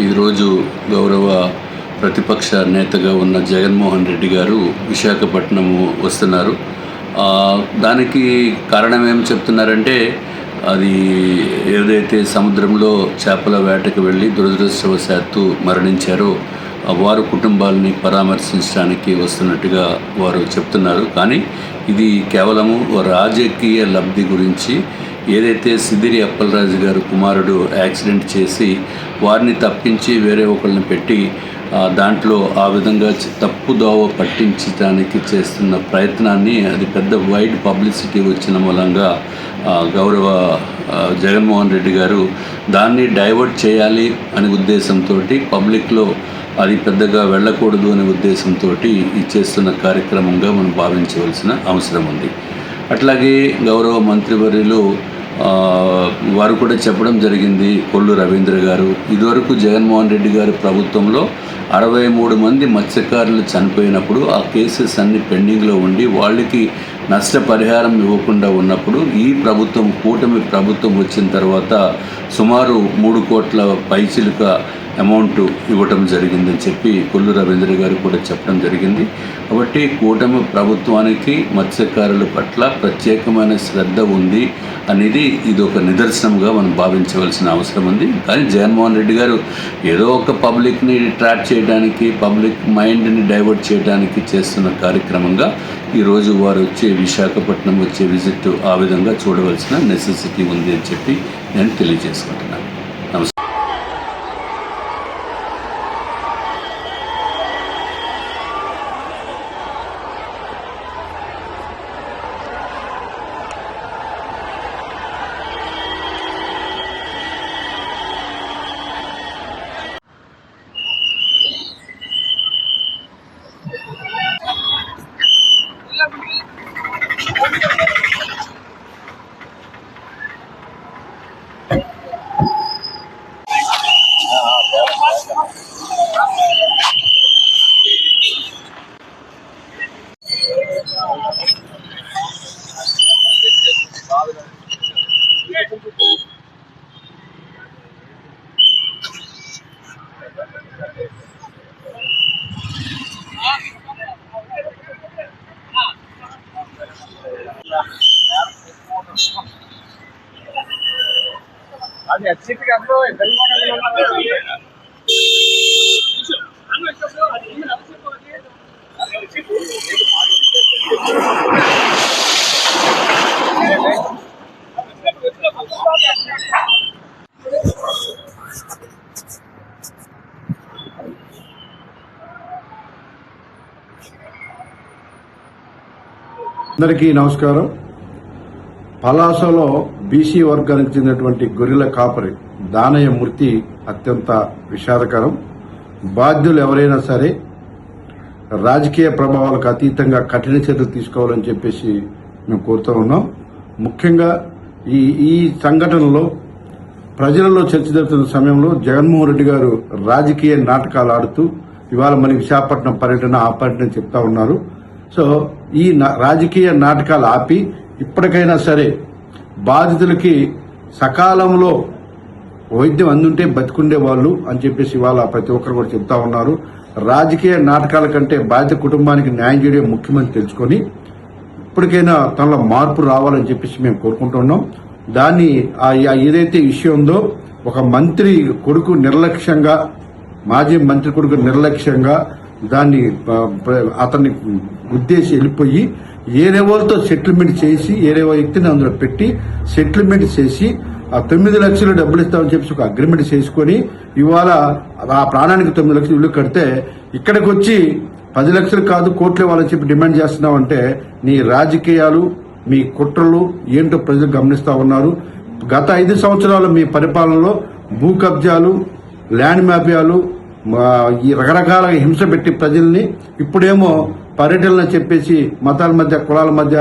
ఈరోజు గౌరవ ప్రతిపక్ష నేతగా ఉన్న జగన్మోహన్ రెడ్డి గారు విశాఖపట్నం వస్తున్నారు. దానికి కారణం ఏం చెప్తున్నారంటే, అది ఏదైతే సముద్రంలో చేపల వేటకు వెళ్ళి దురదృష్టవశాత్తు మరణించారో వారు కుటుంబాలని పరామర్శించడానికి వస్తున్నట్టుగా వారు చెప్తున్నారు. కానీ ఇది కేవలము రాజకీయ లబ్ధి గురించి, ఏదైతే సిద్దిరి అప్పలరాజు గారు కుమారుడు యాక్సిడెంట్ చేసి వారిని తప్పించి వేరే ఒకరిని పెట్టి దాంట్లో ఆ విధంగా తప్పుదోవ పట్టించడానికి చేస్తున్న ప్రయత్నాన్ని, అది పెద్ద వైడ్ పబ్లిసిటీ వచ్చిన మూలంగా గౌరవ జగన్మోహన్ రెడ్డి గారు దాన్ని డైవర్ట్ చేయాలి అనే ఉద్దేశంతో, పబ్లిక్లో అది పెద్దగా వెళ్ళకూడదు అనే ఉద్దేశంతో ఈ చేస్తున్న కార్యక్రమంగా మనం భావించవలసిన అవసరం ఉంది. అట్లాగే గౌరవ మంత్రివర్యులు వారు కూడా చెప్పడం జరిగింది, కొల్లు రవీంద్ర గారు, ఇదివరకు జగన్మోహన్ రెడ్డి గారి ప్రభుత్వంలో 63 మంది మత్స్యకారులు చనిపోయినప్పుడు ఆ కేసెస్ అన్ని పెండింగ్లో ఉండి వాళ్ళకి నష్టపరిహారం ఇవ్వకుండా ఉన్నప్పుడు ఈ ప్రభుత్వం, కూటమి ప్రభుత్వం వచ్చిన తర్వాత సుమారు 3 కోట్ల పైచిలుక అమౌంట్ ఇవ్వటం జరిగిందని చెప్పి కొల్లు రవీంద్ర గారు కూడా చెప్పడం జరిగింది. కాబట్టి కూటమి ప్రభుత్వానికి మత్స్యకారుల పట్ల ప్రత్యేకమైన శ్రద్ధ ఉంది అనేది ఇది ఒక నిదర్శనంగా మనం భావించవలసిన అవసరం ఉంది. కానీ జగన్మోహన్ రెడ్డి గారు ఏదో ఒక పబ్లిక్ని ట్రాప్ చేయడానికి, పబ్లిక్ మైండ్ని డైవర్ట్ చేయడానికి చేస్తున్న కార్యక్రమంగా ఈరోజు వారు విశాఖపట్నం వచ్చే విజిట్ ఆ విధంగా చూడవలసిన నెసెసిటీ ఉంది అని చెప్పి నేను తెలియజేసుకుంటున్నాను. నమస్కారం. అది అచ్చికి అప్పుడు అందరికీ నమస్కారం. పలాసలో బీసీ వర్గానికి చెందినటువంటి గొర్రెల కాపరి దానయ్య మృతి అత్యంత విషాదకరం. బాధ్యులు ఎవరైనా సరే రాజకీయ ప్రభావాలకు అతీతంగా కఠిన చర్యలు తీసుకోవాలని చెప్పేసి మేము కోరుతూ ఉన్నాం. ముఖ్యంగా ఈ సంఘటనలో ప్రజలలో చర్చ జరుగుతున్న సమయంలో జగన్మోహన్ రెడ్డి గారు రాజకీయ నాటకాలు ఆడుతూ ఇవాళ మన విశాఖపట్నం పర్యటన, ఆ పర్యటన చెప్తా ఉన్నారు. సో ఈ రాజకీయ నాటకాలు ఆపి ఇప్పటికైనా సరే బాధితులకి సకాలంలో వైద్యం అందుంటే బతికుండే వాళ్ళు అని చెప్పేసి ఇవాళ ప్రతి ఒక్కరు కూడా చెప్తా ఉన్నారు. రాజకీయ నాటకాల కంటే బాధిత కుటుంబానికి న్యాయం చేయడం ముఖ్యమని తెలుసుకొని ఇప్పటికైనా తనలో మార్పు రావాలని చెప్పేసి మేము కోరుకుంటున్నాం. దాన్ని ఏదైతే ఇష్యూ ఉందో, ఒక మంత్రి కొడుకు నిర్లక్ష్యంగా, మాజీ మంత్రి కొడుకు నిర్లక్ష్యంగా దాన్ని అతన్ని గుద్దేసి వెళ్ళిపోయి ఏరేవాళ్ళతో సెటిల్మెంట్ చేసి, ఏరేవో వ్యక్తిని అందులో పెట్టి సెటిల్మెంట్ చేసి ఆ 9 లక్షలు డబ్బులు ఇస్తామని చెప్పేసి ఒక అగ్రిమెంట్ చేసుకుని ఇవాళ ఆ ప్రాణానికి 9 లక్షలు ఇల్లు కడితే ఇక్కడికి వచ్చి 10 లక్షలు కాదు కోట్లు ఇవ్వాలని చెప్పి డిమాండ్ చేస్తున్నామంటే నీ రాజకీయాలు, మీ కుట్రలు ఏంటో ప్రజలు గమనిస్తా ఉన్నారు. గత 5 సంవత్సరాలు మీ పరిపాలనలో భూ కబ్జాలు, ల్యాండ్ మాఫియాలు, ఈ రకరకాల హింస పెట్టి ప్రజల్ని, ఇప్పుడేమో పర్యటనలు చెప్పేసి మతాల మధ్య, కులాల మధ్య,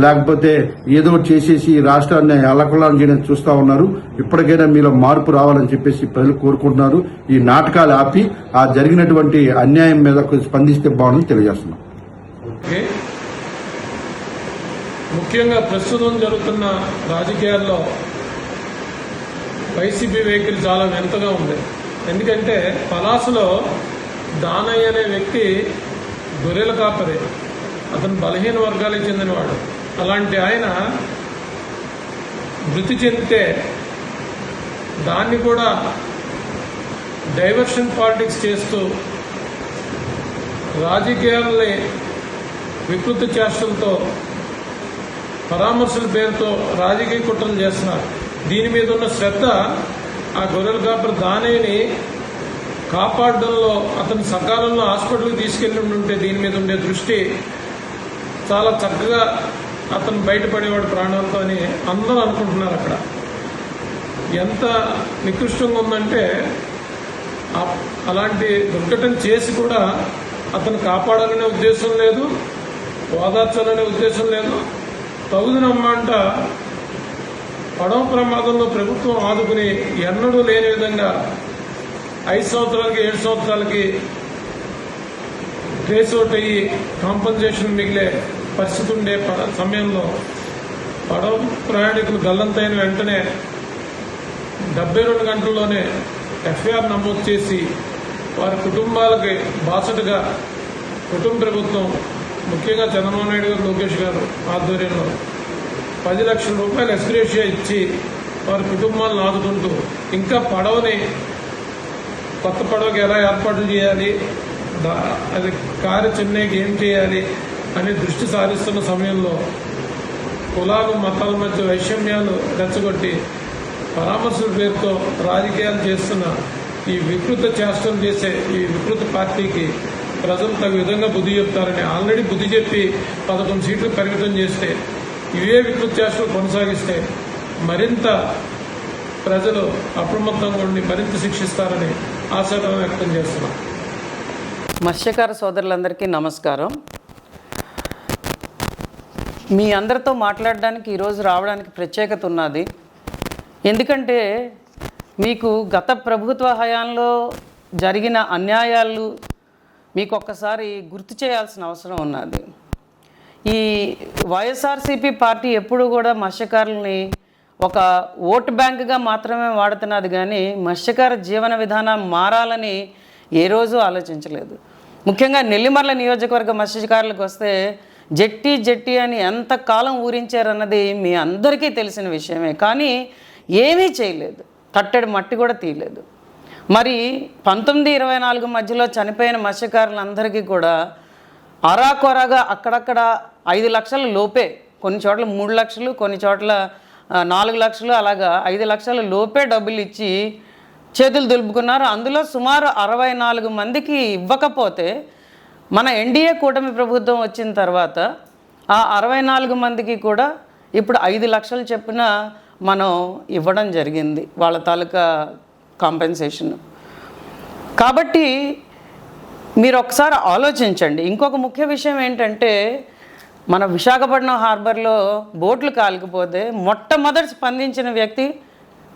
లేకపోతే ఏదో చేసేసి రాష్ట్రాన్ని అల్లకొల్లాలను చేయడం చూస్తా ఉన్నారు. ఇప్పటికైనా మీలో మార్పు రావాలని చెప్పేసి ప్రజలు కోరుకుంటున్నారు. ఈ నాటకాలు ఆపి ఆ జరిగినటువంటి అన్యాయం మీద స్పందిస్తే బాగుందని తెలియజేస్తున్నాం. ముఖ్యంగా ప్రస్తుతం జరుగుతున్న రాజకీయాల్లో వైసీపీ వైఖరి చాలా వింతగా ఉంది. ఎందుకంటే పలాసలో దానయ్య అనే వ్యక్తి గొర్రెల కాపరి, అతను బలహీన వర్గాలకు చెందినవాడు. అలాంటి ఆయన మృతి చెందితే దాన్ని కూడా డైవర్షన్ పాలిటిక్స్ చేస్తూ రాజకీయాలని వికృత చేష్టలతో పరామర్శల పేరుతో రాజకీయ కుట్రలు చేస్తున్నారు. దీని మీద ఉన్న శ్రద్ధ ఆ గొర్రెల కాపరి దానయ్యని కాపాడడంలో అతను సకాలంలో హాస్పిటల్కి తీసుకెళ్లి ఉంటే దీని మీద ఉండే దృష్టి చాలా చక్కగా అతను బయటపడేవాడు ప్రాణాలతో అని అందరూ అనుకుంటున్నారు. అక్కడ ఎంత నికృష్టంగా ఉందంటే అలాంటి దుర్ఘటన చేసి కూడా అతను కాపాడాలనే ఉద్దేశం లేదు, ఓదార్చాలనే ఉద్దేశం లేదు. తగుదనమ్మంట పడవ ప్రమాదంలో ప్రభుత్వం ఆదుకుని ఎన్నడూ లేని విధంగా 5 సంవత్సరాలకి 7 సంవత్సరాలకి ట్రేస్ అవుట్ అయ్యి కాంపన్సేషన్ మిగిలే పరిస్థితి ఉండే సమయంలో పడవ ప్రయాణికులు గల్లంతైన వెంటనే 72 గంటల్లోనే ఎఫ్ఐఆర్ నమోదు చేసి వారి కుటుంబాలకి బాసటగా కుటుంబ ప్రభుత్వం, ముఖ్యంగా చంద్రబాబు నాయుడు గారు, లోకేష్ గారు ఆధ్వర్యంలో 10 లక్షల రూపాయలు ఎస్గ్రేషియా ఇచ్చి వారి కుటుంబాలను ఆదుకుంటూ ఇంకా పడవని కొత్త పడవకి ఎలా ఏర్పాట్లు చేయాలి, అది కారు చెన్నైకి ఏం చేయాలి అని దృష్టి సారిస్తున్న సమయంలో కులాలు మతాల మధ్య వైషమ్యాలు రెచ్చగొట్టి పరామర్శల పేరుతో రాజకీయాలు చేస్తున్న ఈ వికృత చేష్టలు చేసే ఈ వికృత పార్టీకి ప్రజలు తగు విధంగా బుద్ధి చెప్తారని ఆల్రెడీ బుద్ధి చెప్పి 11 సీట్లు పరిమితం చేస్తే ఇవే వికృత చేష్టలు కొనసాగిస్తే మరింత ప్రజలు అప్రమత్తంగా ఉండి మరింత శిక్షిస్తారని ఆశాభావం వ్యక్తం చేస్తున్నాం. మత్స్యకార సోదరులందరికీ నమస్కారం. మీ అందరితో మాట్లాడడానికి ఈరోజు రావడానికి ప్రత్యేకత ఉన్నది. ఎందుకంటే మీకు గత ప్రభుత్వ హయాంలో జరిగిన అన్యాయాలు మీకు ఒక్కసారి గుర్తు చేయాల్సిన అవసరం ఉన్నది. ఈ వైఎస్ఆర్సీపీ పార్టీ ఎప్పుడు కూడా మత్స్యకారులని ఒక ఓటు బ్యాంకుగా మాత్రమే వాడుతున్నది, కానీ మత్స్యకార జీవన విధానం మారాలని ఏ రోజు ఆలోచించలేదు. ముఖ్యంగా నెల్లిమర్ల నియోజకవర్గ మత్స్యకారులకు వస్తే జట్టి అని ఎంతకాలం ఊరించారన్నది మీ అందరికీ తెలిసిన విషయమే. కానీ ఏమీ చేయలేదు, తట్టెడు మట్టి కూడా తీయలేదు. మరి 19-24 మధ్యలో చనిపోయిన మత్స్యకారులందరికీ కూడా అరాకొరగా అక్కడక్కడ 5 లక్షల లోపే, కొన్ని చోట్ల 3 లక్షలు, కొన్ని చోట్ల 4 లక్షలు, అలాగా 5 లక్షల లోపే డబ్బులు ఇచ్చి చేతులు దులుపుకున్నారు. అందులో సుమారు 64 మందికి ఇవ్వకపోతే మన ఎన్డీఏ కూటమి ప్రభుత్వం వచ్చిన తర్వాత ఆ 64 మందికి కూడా ఇప్పుడు 5 లక్షలు చొప్పున మనం ఇవ్వడం జరిగింది, వాళ్ళ తాలూకా కాంపెన్సేషన్. కాబట్టి మీరు ఒకసారి ఆలోచించండి. ఇంకొక ముఖ్య విషయం ఏంటంటే, మన విశాఖపట్నం హార్బర్లో బోట్లు కాలిపోతే మొట్టమొదటి స్పందించిన వ్యక్తి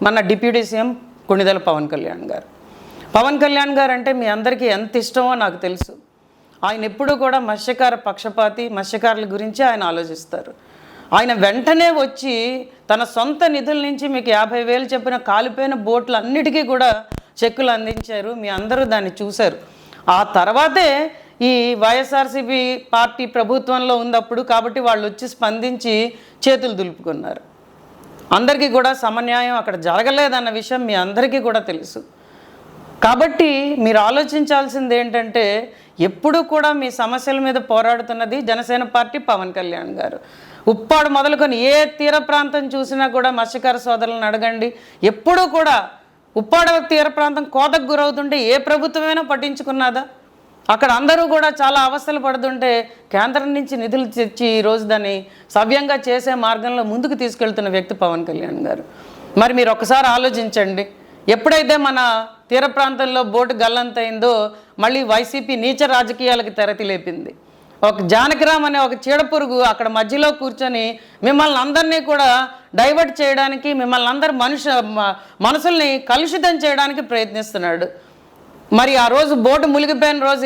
మన డిప్యూటీ సీఎం కొణిదెల పవన్ కళ్యాణ్ గారు. పవన్ కళ్యాణ్ గారు అంటే మీ అందరికీ ఎంత ఇష్టమో నాకు తెలుసు. ఆయన ఎప్పుడూ కూడా మత్స్యకార పక్షపాతి, మత్స్యకారుల గురించి ఆయన ఆలోచిస్తారు. ఆయన వెంటనే వచ్చి తన సొంత నిధుల నుంచి మీకు 50,000 చెప్పిన కాలిపోయిన బోట్లు అన్నిటికీ కూడా చెక్కులు అందించారు. మీ అందరూ దాన్ని చూశారు. ఆ తర్వాతే ఈ వైఎస్ఆర్సీపీ పార్టీ ప్రభుత్వంలో ఉన్నప్పుడు కాబట్టి వాళ్ళు వచ్చి స్పందించి చేతులు దులుపుకున్నారు. అందరికీ కూడా సమన్యాయం అక్కడ జరగలేదన్న విషయం మీ అందరికీ కూడా తెలుసు. కాబట్టి మీరు ఆలోచించాల్సింది ఏంటంటే, ఎప్పుడూ కూడా మీ సమస్యల మీద పోరాడుతున్నది జనసేన పార్టీ, పవన్ కళ్యాణ్ గారు. ఉప్పాడు మొదలుకొని ఏ తీర ప్రాంతం చూసినా కూడా మత్స్యకార సోదరులను అడగండి, ఎప్పుడూ కూడా ఉప్పాడు తీర ప్రాంతం కోతకు గురవుతుంటే ఏ ప్రభుత్వమైనా పట్టించుకున్నదా? అక్కడ అందరూ కూడా చాలా అవస్థలు పడుతుంటే కేంద్రం నుంచి నిధులు తెచ్చి ఈరోజు దాన్ని సవ్యంగా చేసే మార్గంలో ముందుకు తీసుకెళ్తున్న వ్యక్తి పవన్ కళ్యాణ్ గారు. మరి మీరు ఒకసారి ఆలోచించండి. ఎప్పుడైతే మన తీర ప్రాంతంలో బోటు గల్లంతైందో మళ్ళీ వైసీపీ నీచ రాజకీయాలకు తెరతిలేపింది. ఒక జానకిరామ్ అనే ఒక చీడపురుగు అక్కడ మధ్యలో కూర్చొని మిమ్మల్ని అందరినీ కూడా డైవర్ట్ చేయడానికి, మిమ్మల్ని అందరి మనసుల్ని కలుషితం చేయడానికి ప్రయత్నిస్తున్నాడు. మరి ఆ రోజు బోటు మునిగిపోయిన రోజు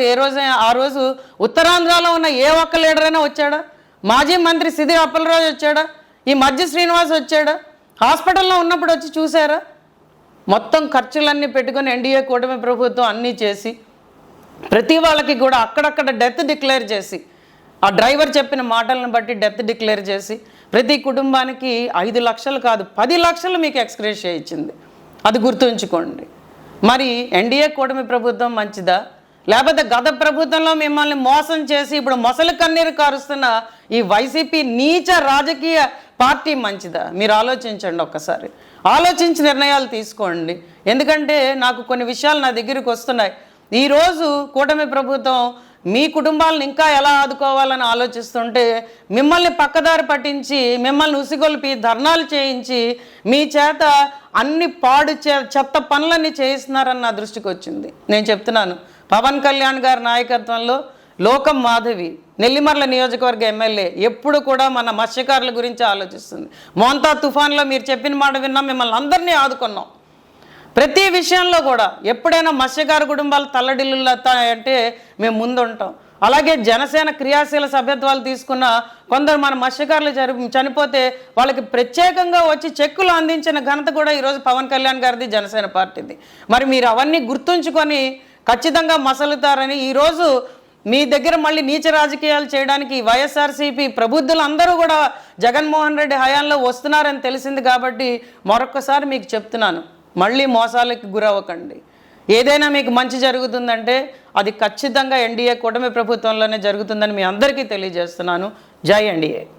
ఆ రోజు ఉత్తరాంధ్రలో ఉన్న ఏ ఒక్క లీడర్ అయినా వచ్చాడా? మాజీ మంత్రి సిది అప్పలరాజు వచ్చాడా? ఈ మధ్య శ్రీనివాస్ వచ్చాడా? హాస్పిటల్లో ఉన్నప్పుడు వచ్చి చూసారా? మొత్తం ఖర్చులన్నీ పెట్టుకొని ఎన్డీఏ కూటమి ప్రభుత్వం అన్నీ చేసి ప్రతి వాళ్ళకి కూడా అక్కడక్కడ డెత్ డిక్లేర్ చేసి, ఆ డ్రైవర్ చెప్పిన మాటలను బట్టి డెత్ డిక్లేర్ చేసి ప్రతి కుటుంబానికి 5 లక్షలు కాదు 10 లక్షలు మీకు ఎక్స్గ్రేషియా ఇచ్చింది. అది గుర్తుంచుకోండి. మరి ఎన్డీఏ కూటమి ప్రభుత్వం మంచిదా, లేకపోతే గత ప్రభుత్వంలో మిమ్మల్ని మోసం చేసి ఇప్పుడు మొసలి కన్నీరు కారుస్తున్న ఈ వైసీపీ నీచ రాజకీయ పార్టీ మంచిదా? మీరు ఆలోచించండి, ఒక్కసారి ఆలోచించి నిర్ణయాలు తీసుకోండి. ఎందుకంటే నాకు కొన్ని విషయాలు నా దగ్గరికి వస్తున్నాయి. ఈరోజు కూటమి ప్రభుత్వం మీ కుటుంబాలను ఇంకా ఎలా ఆదుకోవాలని ఆలోచిస్తుంటే మిమ్మల్ని పక్కదారి పట్టించి, మిమ్మల్ని ఉసిగొల్పి ధర్నాలు చేయించి మీ చేత అన్ని చెత్త పనులన్నీ చేయిస్తున్నారని నా దృష్టికి వచ్చింది. నేను చెప్తున్నాను, పవన్ కళ్యాణ్ గారి నాయకత్వంలో లోకం మాధవి నెల్లిమర్ల నియోజకవర్గ ఎమ్మెల్యే ఎప్పుడు కూడా మన మత్స్యకారుల గురించి ఆలోచిస్తుంది. మోంతా తుఫాన్లో మీరు చెప్పిన మాట విన్నాం, మిమ్మల్ని అందరినీ ఆదుకున్నాం. ప్రతి విషయంలో కూడా ఎప్పుడైనా మత్స్యకారు కుటుంబాలు తల్లడిల్లు అంటే మేము ముందుంటాం. అలాగే జనసేన క్రియాశీల సభ్యత్వాలు తీసుకున్న కొందరు మన మత్స్యకారులు చనిపోతే వాళ్ళకి ప్రత్యేకంగా వచ్చి చెక్కులు అందించిన ఘనత కూడా ఈరోజు పవన్ కళ్యాణ్ గారిది, జనసేన పార్టీది. మరి మీరు అవన్నీ గుర్తుంచుకొని ఖచ్చితంగా మసలుతారని ఈరోజు మీ దగ్గర మళ్ళీ నీచ రాజకీయాలు చేయడానికి వైఎస్ఆర్సీపీ ప్రబుద్ధులు అందరూ కూడా జగన్మోహన్ రెడ్డి హయాంలో వస్తున్నారని తెలిసింది. కాబట్టి మరొక్కసారి మీకు చెప్తున్నాను, మళ్ళీ మోసాలకి గురవ్వకండి. ఏదైనా మీకు మంచి జరుగుతుందంటే అది ఖచ్చితంగా ఎన్డీఏ కూటమి ప్రభుత్వంలోనే జరుగుతుందని మీ అందరికీ తెలియజేస్తున్నాను. జై ఎన్డీఏ.